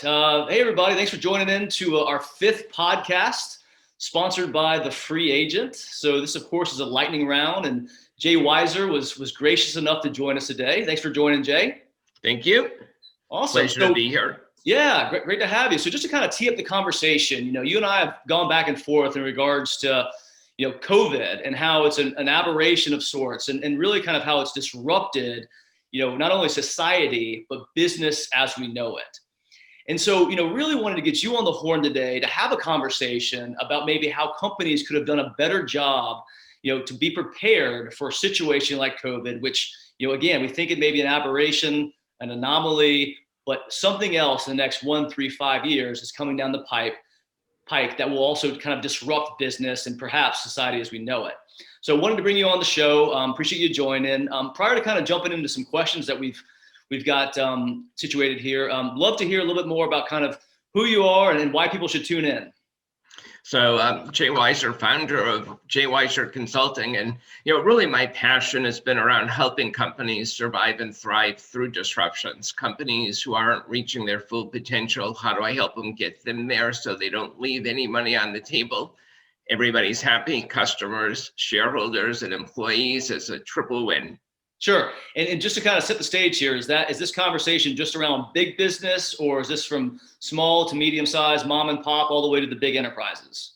right. Hey, everybody. Thanks for joining in to our fifth podcast, sponsored by The Free Agent. So this, of course, is a lightning round, and Jay Weiser was gracious enough to join us today. Thanks for joining, Jay. Thank you. Awesome. Pleasure to be here. Yeah, great to have you. So just to kind of tee up the conversation, you and I have gone back and forth in regards to, COVID and how it's an aberration of sorts and really kind of how it's disrupted, not only society, but business as we know it. And so, really wanted to get you on the horn today to have a conversation about maybe how companies could have done a better job, to be prepared for a situation like COVID, which, again, we think it may be an aberration, an anomaly, but something else in the next 1, 3, 5 years is coming down the pike that will also kind of disrupt business and perhaps society as we know it. So wanted to bring you on the show. Appreciate you joining. Prior to kind of jumping into some questions that we've got situated here, love to hear a little bit more about kind of who you are and why people should tune in. So Jay Weiser, founder of Jay Weiser Consulting. And, really my passion has been around helping companies survive and thrive through disruptions. Companies who aren't reaching their full potential, how do I help them get them there so they don't leave any money on the table? Everybody's happy, customers, shareholders, and employees. It's a triple win. Sure. And just to kind of set the stage here, is this conversation just around big business, or is this from small to medium size, mom and pop, all the way to the big enterprises?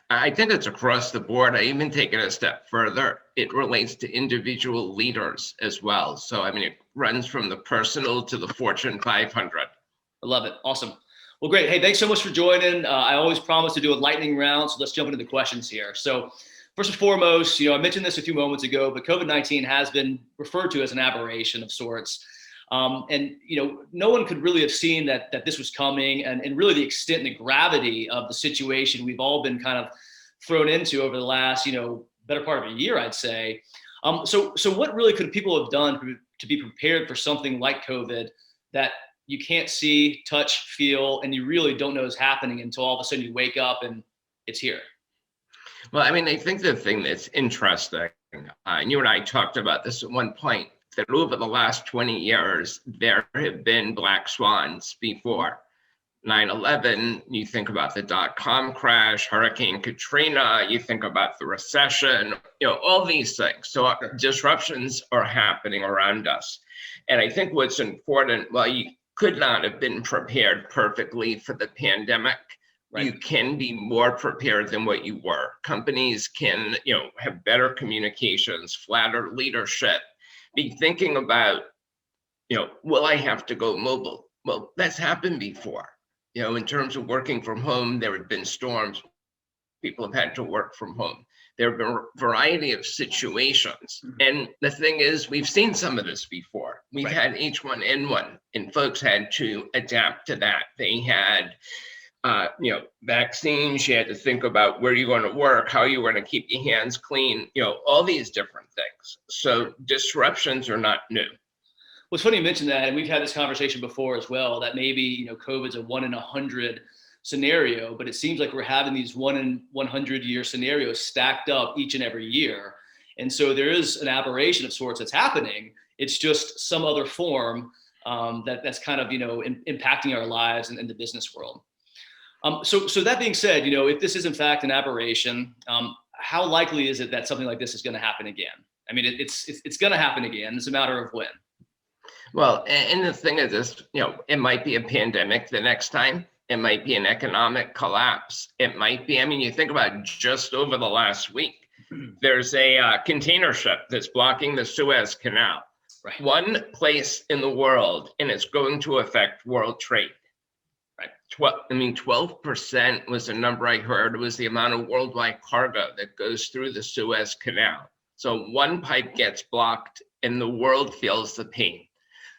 I think it's across the board. I even take it a step further. It relates to individual leaders as well. So, it runs from the personal to the Fortune 500. I love it. Awesome. Well, great. Hey, thanks so much for joining. I always promise to do a lightning round, so let's jump into the questions here. So first and foremost, I mentioned this a few moments ago, but COVID-19 has been referred to as an aberration of sorts. And no one could really have seen that this was coming, and really the extent and the gravity of the situation we've all been kind of thrown into over the last, better part of a year, I'd say. So what really could people have done to be prepared for something like COVID that you can't see, touch, feel, and you really don't know is happening until all of a sudden you wake up and it's here? Well, I think the thing that's interesting, and you and I talked about this at one point, that over the last 20 years, there have been black swans before. 9/11, you think about the dot-com crash, Hurricane Katrina, you think about the recession, all these things. So disruptions are happening around us. And I think what's important, well, you could not have been prepared perfectly for the pandemic. Right. You can be more prepared than what you were. Companies can, have better communications, flatter leadership, be thinking about, will I have to go mobile? Well, that's happened before. In terms of working from home, there have been storms. People have had to work from home. There have been a variety of situations. Mm-hmm. And the thing is, we've seen some of this before. We've had H1N1, and folks had to adapt to that. They had vaccines, you had to think about where you're going to work, how you're going to keep your hands clean, all these different things. So disruptions are not new. Well, it's funny you mentioned that, and we've had this conversation before as well, that maybe, COVID's a 1 in 100 scenario, but it seems like we're having these 1 in 100 year scenarios stacked up each and every year. And so there is an aberration of sorts that's happening. It's just some other form that's kind of, impacting our lives and in the business world. So that being said, if this is in fact an aberration, how likely is it that something like this is going to happen again? It's going to happen again. It's a matter of when. Well, and the thing is this, it might be a pandemic the next time. It might be an economic collapse. It might be, you think about just over the last week, there's a container ship that's blocking the Suez Canal. Right. One place in the world, and it's going to affect world trade. 12% was the number I heard. It was the amount of worldwide cargo that goes through the Suez Canal. So one pipe gets blocked and the world feels the pain.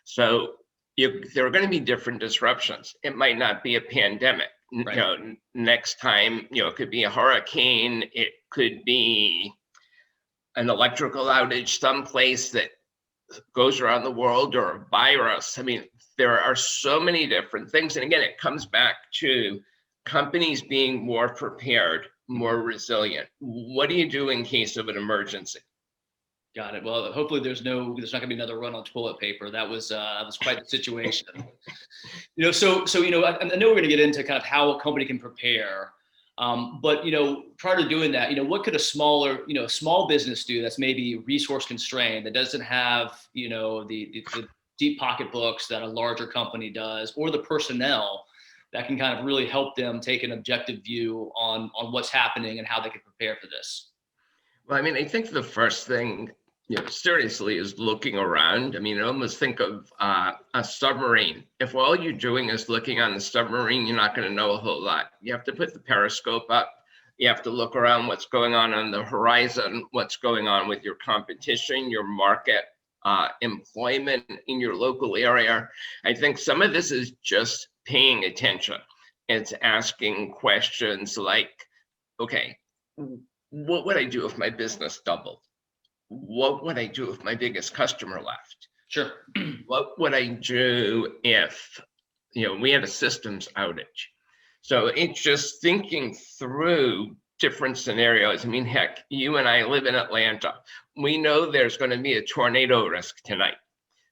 So there are going to be different disruptions. It might not be a pandemic. Right. Next time, it could be a hurricane. It could be an electrical outage someplace that goes around the world, or a virus. There are so many different things. And again, it comes back to companies being more prepared, more resilient. What do you do in case of an emergency? Got it. Well, hopefully there's not going to be another run on toilet paper. That was quite the situation. I know we're going to get into kind of how a company can prepare. But prior to doing that, what could a small business do that's maybe resource constrained, that doesn't have, the deep pocketbooks that a larger company does, or the personnel that can kind of really help them take an objective view on what's happening and how they can prepare for this? Well, I mean, I think the first thing, seriously, is looking around. I mean, I almost think of a submarine. If all you're doing is looking on the submarine, you're not going to know a whole lot. You have to put the periscope up. You have to look around what's going on the horizon, what's going on with your competition, your market, employment in your local area. I think some of this is just paying attention. It's asking questions like, okay, what would I do if my business doubled? What would I do if my biggest customer left? Sure. What would I do if, we had a systems outage? So it's just thinking through different scenarios. I mean, heck, you and I live in Atlanta. We know there's going to be a tornado risk tonight.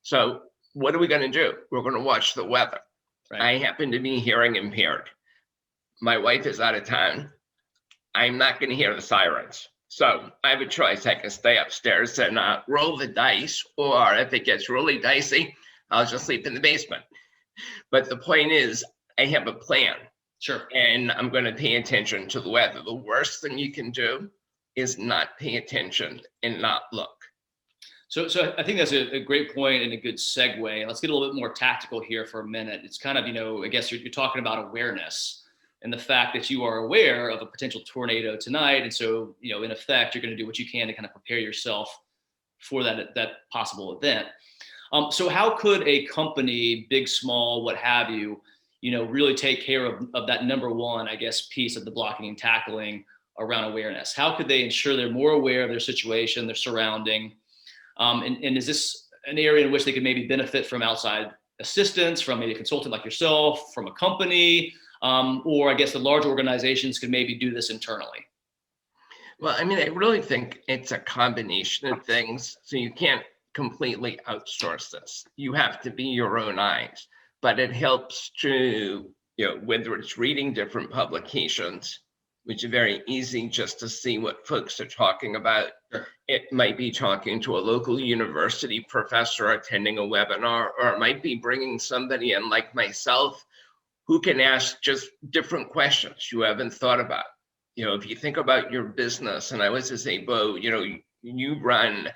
So what are we going to do? We're going to watch the weather. Right. I happen to be hearing impaired. My wife is out of town. I'm not going to hear the sirens. So I have a choice. I can stay upstairs and roll the dice, or if it gets really dicey, I'll just sleep in the basement. But the point is, I have a plan. Sure. And I'm going to pay attention to the weather. The worst thing you can do is not pay attention and not look. So I think that's a great point and a good segue. Let's get a little bit more tactical here for a minute. It's kind of, I guess you're talking about awareness and the fact that you are aware of a potential tornado tonight. And so, in effect, you're going to do what you can to kind of prepare yourself for that possible event. So how could a company, big, small, what have you, really take care of that number one, I guess, piece of the blocking and tackling around awareness? How could they ensure they're more aware of their situation, their surrounding? And is this an area in which they could maybe benefit from outside assistance, from maybe a consultant like yourself, from a company, or I guess the large organizations could maybe do this internally? Well, I mean, I really think it's a combination of things. So you can't completely outsource this. You have to be your own eyes. But it helps to, whether it's reading different publications, which are very easy just to see what folks are talking about. Sure. It might be talking to a local university professor attending a webinar, or it might be bringing somebody in like myself who can ask just different questions you haven't thought about. If you think about your business, and I was to say, Bo, you run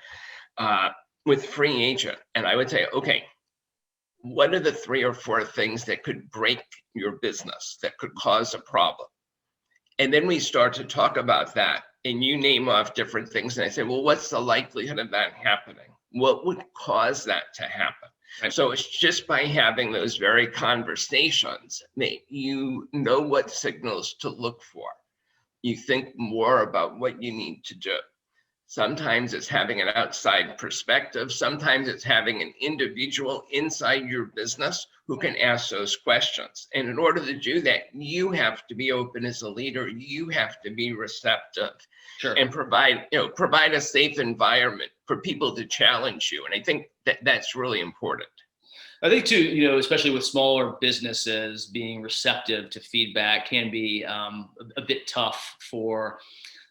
with free agent, and I would say, okay, what are the 3 or 4 things that could break your business, that could cause a problem? And then we start to talk about that, and you name off different things. And I say, well, what's the likelihood of that happening? What would cause that to happen? Right. So it's just by having those very conversations that you know what signals to look for. You think more about what you need to do. Sometimes it's having an outside perspective. Sometimes it's having an individual inside your business who can ask those questions. And in order to do that, you have to be open as a leader. You have to be receptive. Sure. And provide a safe environment for people to challenge you. And I think that's really important. I think too, especially with smaller businesses, being receptive to feedback can be a bit tough for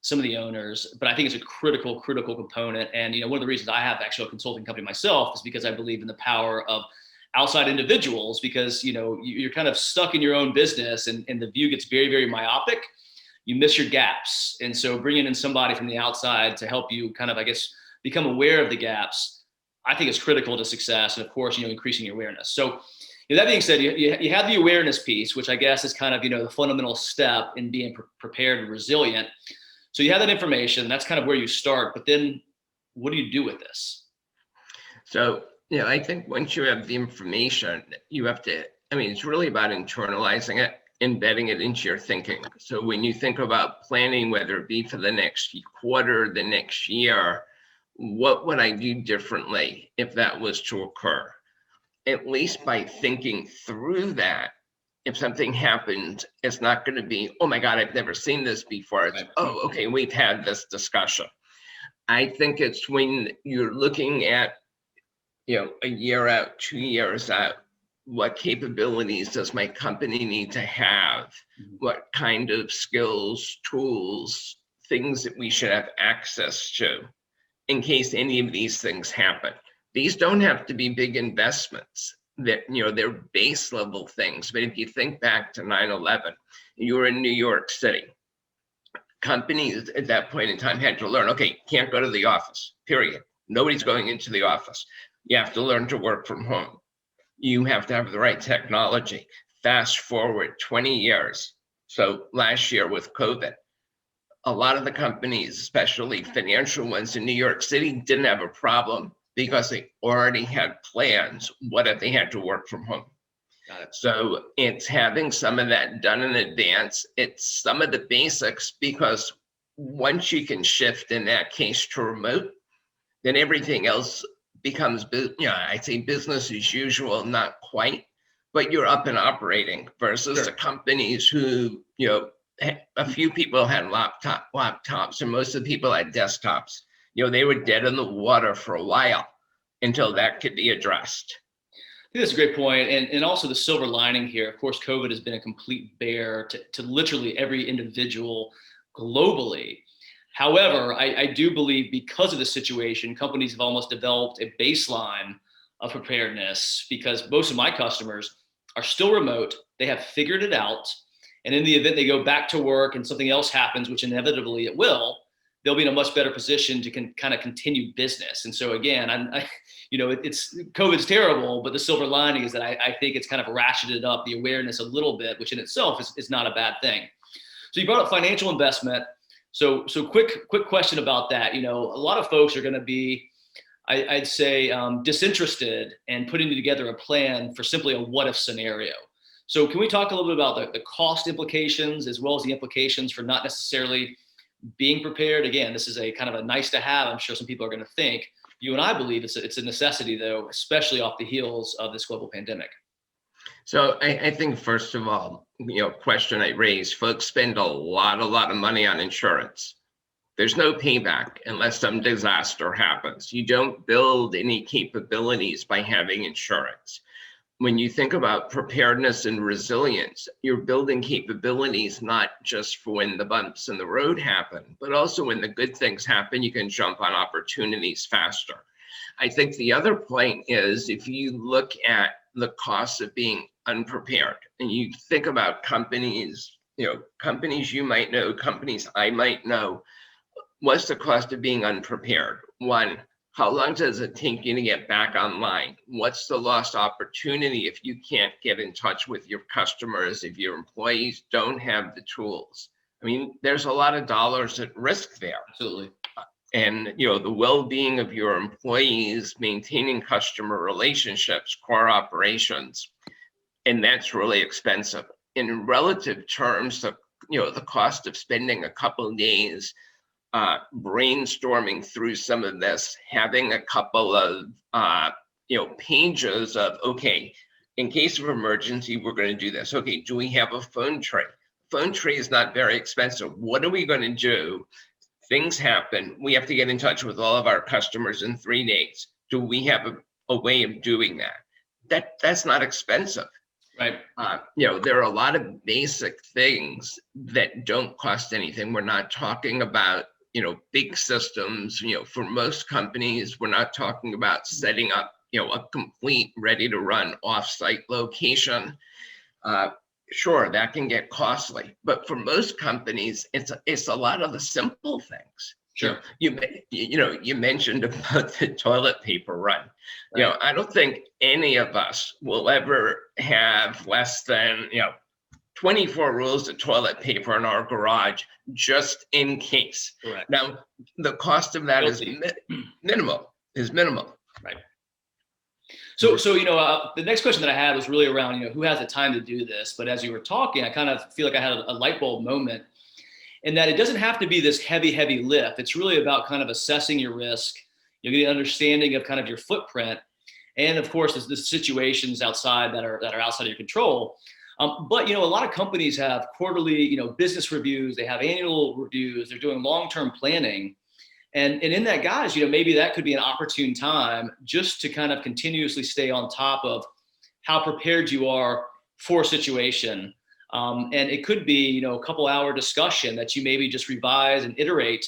some of the owners, but I think it's a critical component. And, one of the reasons I have actually a consulting company myself is because I believe in the power of outside individuals, because, you're kind of stuck in your own business and the view gets very, very myopic. You miss your gaps. And so bringing in somebody from the outside to help you kind of, I guess, become aware of the gaps, I think is critical to success. And of course, increasing your awareness. So that being said, you have the awareness piece, which I guess is kind of, the fundamental step in being prepared and resilient. So you have that information, that's kind of where you start, but then what do you do with this? So, I think once you have the information, you have to, it's really about internalizing it, embedding it into your thinking. So when you think about planning, whether it be for the next quarter, the next year, what would I do differently if that was to occur? At least by thinking through that, if something happens, it's not going to be, oh my God, I've never seen this before. It's, oh, okay, we've had this discussion. I think it's when you're looking at, a year out, 2 years out, what capabilities does my company need to have? What kind of skills, tools, things that we should have access to in case any of these things happen? These don't have to be big investments. That, they're base level things. But if you think back to 9/11, you were in New York City. Companies at that point in time had to learn, okay, can't go to the office, period. Nobody's going into the office. You have to learn to work from home. You have to have the right technology. Fast forward 20 years. So last year with COVID, a lot of the companies, especially financial ones in New York City, didn't have a problem because they already had plans what if they had to work from home. Got it. So it's having some of that done in advance. It's some of the basics, because once you can shift in that case to remote, then everything else becomes, I'd say business as usual, not quite, but you're up and operating versus the companies who, a few people had laptops, and most of the people had desktops. They were dead in the water for a while until that could be addressed. I think that's a great point. And also the silver lining here, of course, COVID has been a complete bear to literally every individual globally. However, I do believe because of the situation, companies have almost developed a baseline of preparedness, because most of my customers are still remote. They have figured it out. And in the event they go back to work and something else happens, which inevitably it will, they'll be in a much better position to kind of continue business. And so again, it's COVID's terrible, but the silver lining is that I think it's kind of ratcheted up the awareness a little bit, which in itself is not a bad thing. So you brought up financial investment. So quick question about that. A lot of folks are going to be, I'd say, disinterested in putting together a plan for simply a what if scenario. So can we talk a little bit about the cost implications as well as the implications for not necessarily being prepared? Again, this is a kind of a nice to have. I'm sure some people are going to think. You and I believe it's a necessity, though, especially off the heels of this global pandemic. So I think, first of all, question I raised, folks spend a lot of money on insurance. There's no payback unless some disaster happens. You don't build any capabilities by having insurance. When you think about preparedness and resilience, you're building capabilities not just for when the bumps in the road happen, but also when the good things happen, you can jump on opportunities faster. I think the other point is, if you look at the cost of being unprepared, and you think about companies, companies you might know, companies I might know, what's the cost of being unprepared? One, how long does it take you to get back online? What's the lost opportunity if you can't get in touch with your customers, if your employees don't have the tools? I mean, there's a lot of dollars at risk there. Absolutely. And the well-being of your employees, maintaining customer relationships, core operations, and that's really expensive. In relative terms, the cost of spending a couple of days brainstorming through some of this, having a couple of pages of, okay, in case of emergency, we're going to do this. Okay, do we have a phone tree? Phone tree is not very expensive. What are we going to do? Things happen. We have to get in touch with all of our customers in 3 days. Do we have a way of doing that? That's not expensive. Right. There are a lot of basic things that don't cost anything. We're not talking about big systems. For most companies, we're not talking about setting up a complete ready to run offsite location. Sure, that can get costly, but for most companies, it's a lot of the simple things. Sure. You mentioned about the toilet paper run. Right. I don't think any of us will ever have less than 24 rolls of toilet paper in our garage, just in case. Correct. Now, the cost of that is minimal. Right. So the next question that I had was really around, who has the time to do this? But as you were talking, I kind of feel like I had a light bulb moment, in that it doesn't have to be this heavy lift. It's really about kind of assessing your risk, getting an understanding of kind of your footprint, and of course, the situations outside that are outside of your control. But a lot of companies have quarterly, business reviews. They have annual reviews. They're doing long-term planning. And in that, guys, maybe that could be an opportune time just to kind of continuously stay on top of how prepared you are for a situation. And it could be, a couple hour discussion that you maybe just revise and iterate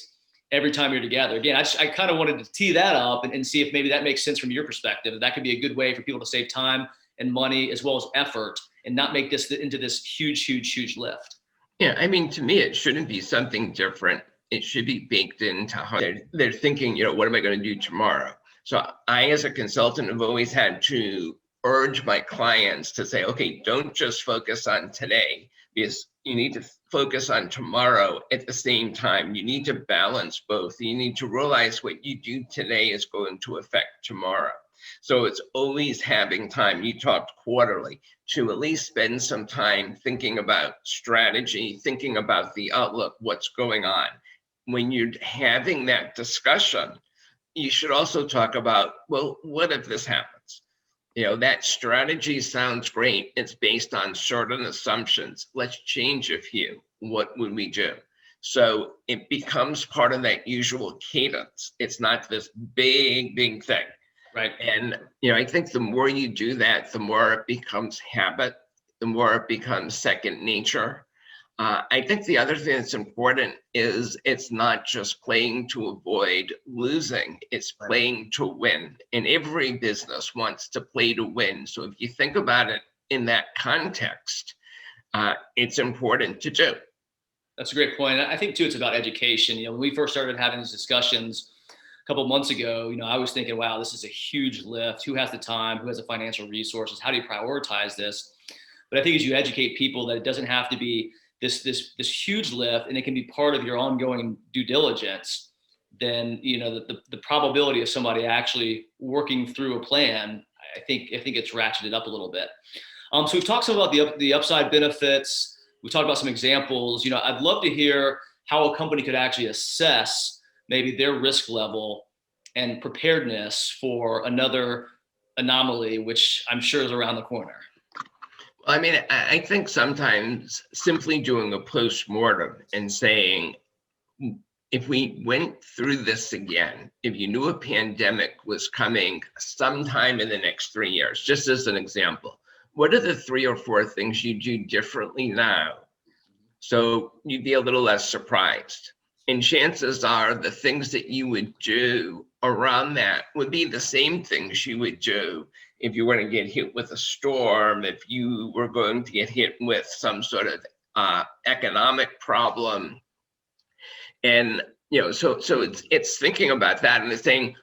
every time you're together. Again, I kind of wanted to tee that up and see if maybe that makes sense from your perspective. That could be a good way for people to save time and money as well as effort and not make this into this huge lift. Yeah, I mean, to me, it shouldn't be something different. It should be baked into how they're thinking, what am I going to do tomorrow? So I, as a consultant, have always had to urge my clients to say, okay, don't just focus on today, because you need to focus on tomorrow at the same time. You need to balance both. You need to realize what you do today is going to affect tomorrow. So it's always having time. You talked quarterly to at least spend some time thinking about strategy, thinking about the outlook, what's going on. When you're having that discussion, you should also talk about, well, what if this happens? That strategy sounds great. It's based on certain assumptions. Let's change a few. What would we do? So it becomes part of that usual cadence. It's not this big thing. Right. And, I think the more you do that, the more it becomes habit, the more it becomes second nature. I think the other thing that's important is it's not just playing to avoid losing, it's playing to win. And every business wants to play to win. So if you think about it in that context, it's important to do. That's a great point. I think too, it's about education. When we first started having these discussions a couple of months ago, I was thinking, wow, this is a huge lift. Who has the time? Who has the financial resources? How do you prioritize this? But I think as you educate people that it doesn't have to be this huge lift, and it can be part of your ongoing due diligence, then the probability of somebody actually working through a plan, I think it's ratcheted up a little bit. So we've talked some about the upside benefits. We talked about some examples. I'd love to hear how a company could actually assess maybe their risk level and preparedness for another anomaly, which I'm sure is around the corner. I mean, I think sometimes simply doing a post-mortem and saying, if we went through this again, if you knew a pandemic was coming sometime in the next 3 years, just as an example, what are the 3 or 4 things you do differently now? So you'd be a little less surprised. And chances are the things that you would do around that would be the same things you would do if you were to get hit with a storm, if you were going to get hit with some sort of economic problem. And, so it's thinking about that and it's saying,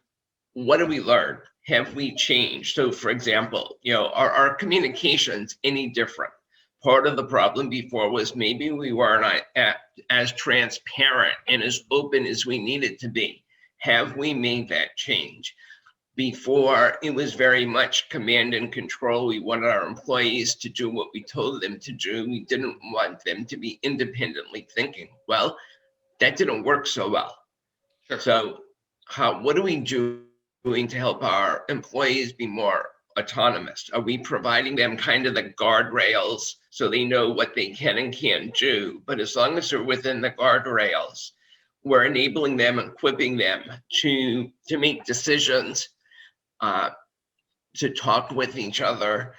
what do we learn? Have we changed? So for example, are our communications any different? Part of the problem before was maybe we weren't as transparent and as open as we needed to be. Have we made that change? Before, it was very much command and control. We wanted our employees to do what we told them to do. We didn't want them to be independently thinking. Well, that didn't work so well. Sure. So what are we doing to help our employees be more autonomous? Are we providing them kind of the guardrails so they know what they can and can't do? But as long as they're within the guardrails, we're enabling them, equipping them to make decisions, to talk with each other.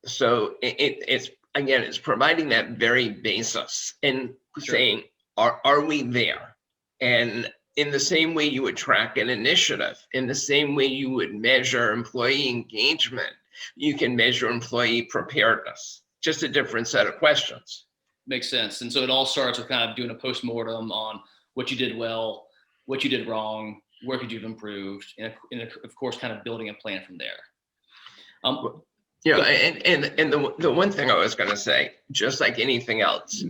So it's providing that very basis and saying, are we there? And in the same way you would track an initiative, in the same way you would measure employee engagement, you can measure employee preparedness. Just a different set of questions. Makes sense. And so it all starts with kind of doing a postmortem on what you did well, what you did wrong, where could you have improved, and of course, kind of building a plan from there. And the one thing I was going to say, just like anything else,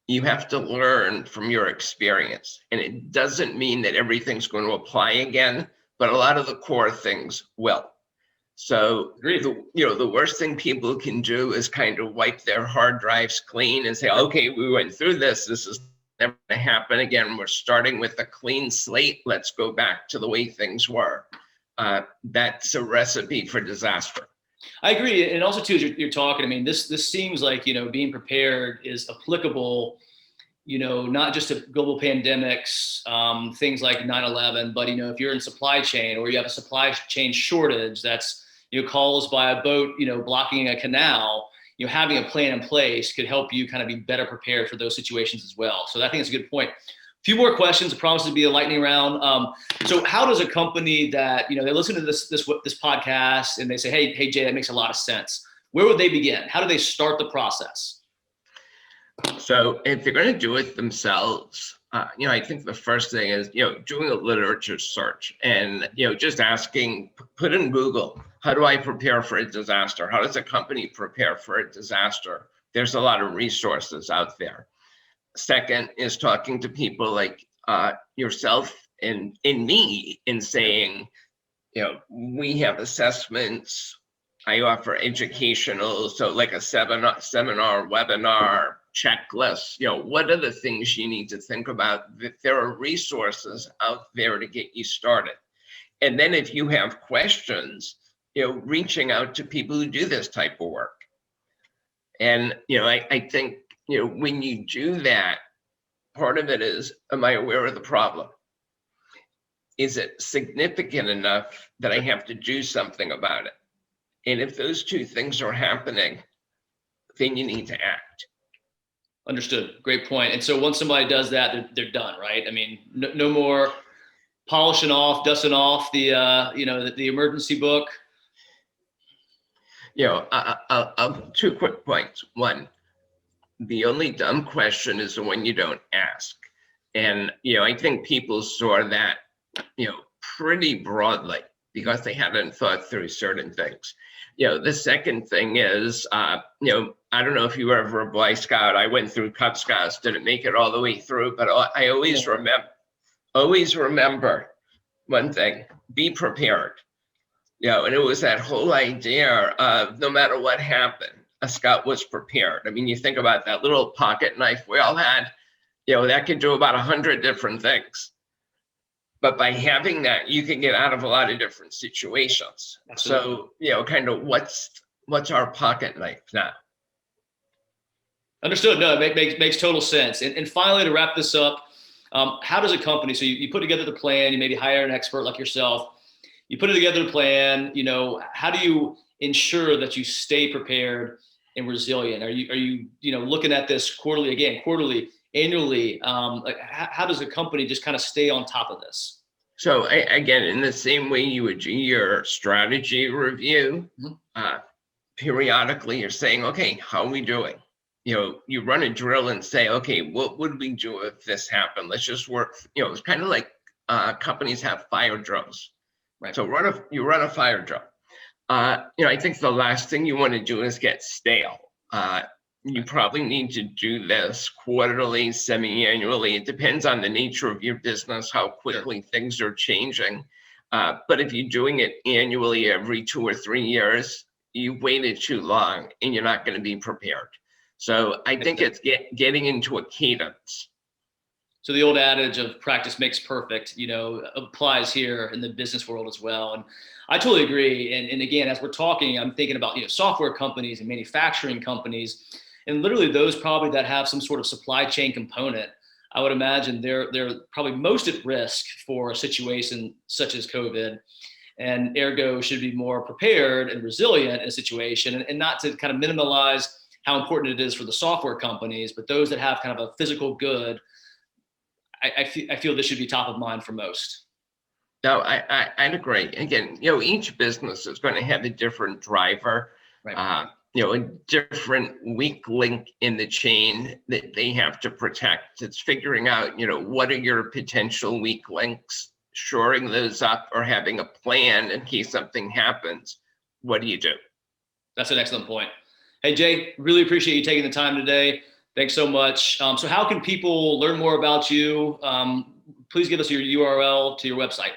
you have to learn from your experience. And it doesn't mean that everything's going to apply again, but a lot of the core things will. So, the worst thing people can do is kind of wipe their hard drives clean and say, okay, we went through this. This is never going to happen again. We're starting with a clean slate. Let's go back to the way things were. That's a recipe for disaster. I agree. And also too, as you're talking, I mean, this seems like, being prepared is applicable not just a global pandemics, things like 9/11, but, if you're in supply chain or you have a supply chain shortage that's, caused by a boat, blocking a canal, having a plan in place could help you kind of be better prepared for those situations as well. So I think it's a good point. A few more questions. I promise to be a lightning round. So how does a company that, they listen to this podcast and they say, hey, Jay, that makes a lot of sense. Where would they begin? How do they start the process? So if they're going to do it themselves, I think the first thing is, doing a literature search and, just asking, put in Google, how do I prepare for a disaster? How does a company prepare for a disaster? There's a lot of resources out there. Second is talking to people like yourself and me and saying, we have assessments. I offer educational, so like a seminar, webinar, checklist. What are the things you need to think about? That there are resources out there to get you started. And then if you have questions, reaching out to people who do this type of work. And, I think, when you do that, part of it is, am I aware of the problem? Is it significant enough that I have to do something about it? And if those two things are happening, then you need to act. Understood. Great point. And so once somebody does that, they're done, right? I mean, no more polishing off, dusting off the emergency book. I'll 2 quick points. One, the only dumb question is the one you don't ask. And, I think people saw that, pretty broadly because they hadn't thought through certain things. The second thing is, I don't know if you were ever a Boy Scout. I went through Cub Scouts, didn't make it all the way through, but I always remember one thing: be prepared. And it was that whole idea of no matter what happened, a scout was prepared. I mean, you think about that little pocket knife we all had, that could do about 100 different things. But by having that, you can get out of a lot of different situations. Absolutely. So, kind of what's our pocket knife now? Understood. No, it makes total sense. And finally, to wrap this up, how does a company, so you put together the plan, you maybe hire an expert like yourself, you put it together the plan, how do you ensure that you stay prepared and resilient? Are you looking at this quarterly, annually? Like how does a company just kind of stay on top of this? So again, in the same way you would do your strategy review, periodically you're saying, okay, how are we doing? You run a drill and say, okay, what would we do if this happened? Let's just work. It's kind of like companies have fire drills. Right. So you run a fire drill. I think the last thing you want to do is get stale. You probably need to do this quarterly, semi-annually. It depends on the nature of your business, how quickly things are changing. But if you're doing it annually every 2 or 3 years, you waited too long and you're not going to be prepared. So I think it's getting into a cadence. So the old adage of practice makes perfect, applies here in the business world as well. And I totally agree. And again, as we're talking, I'm thinking about, software companies and manufacturing companies, and literally those probably that have some sort of supply chain component. I would imagine they're probably most at risk for a situation such as COVID, and ergo should be more prepared and resilient in a situation, and not to kind of minimize how important it is for the software companies, but those that have kind of a physical good, I feel this should be top of mind for most. No, I'd agree. Again, each business is going to have a different driver, right. A different weak link in the chain that they have to protect. It's figuring out, what are your potential weak links, shoring those up, or having a plan in case something happens. What do you do? That's an excellent point. Hey, Jay, really appreciate you taking the time today. Thanks so much. So how can people learn more about you? Please give us your URL to your website.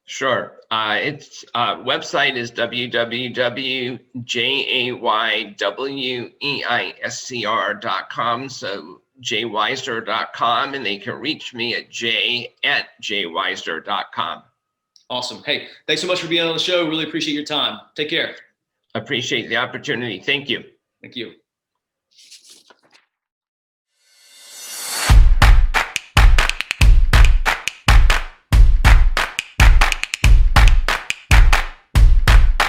Sure. Its website is www.jayweiser.com. So jayweiser.com, and they can reach me at jay@jayweiser.com. Awesome. Hey, thanks so much for being on the show. Really appreciate your time. Take care. Appreciate the opportunity. Thank you. Thank you.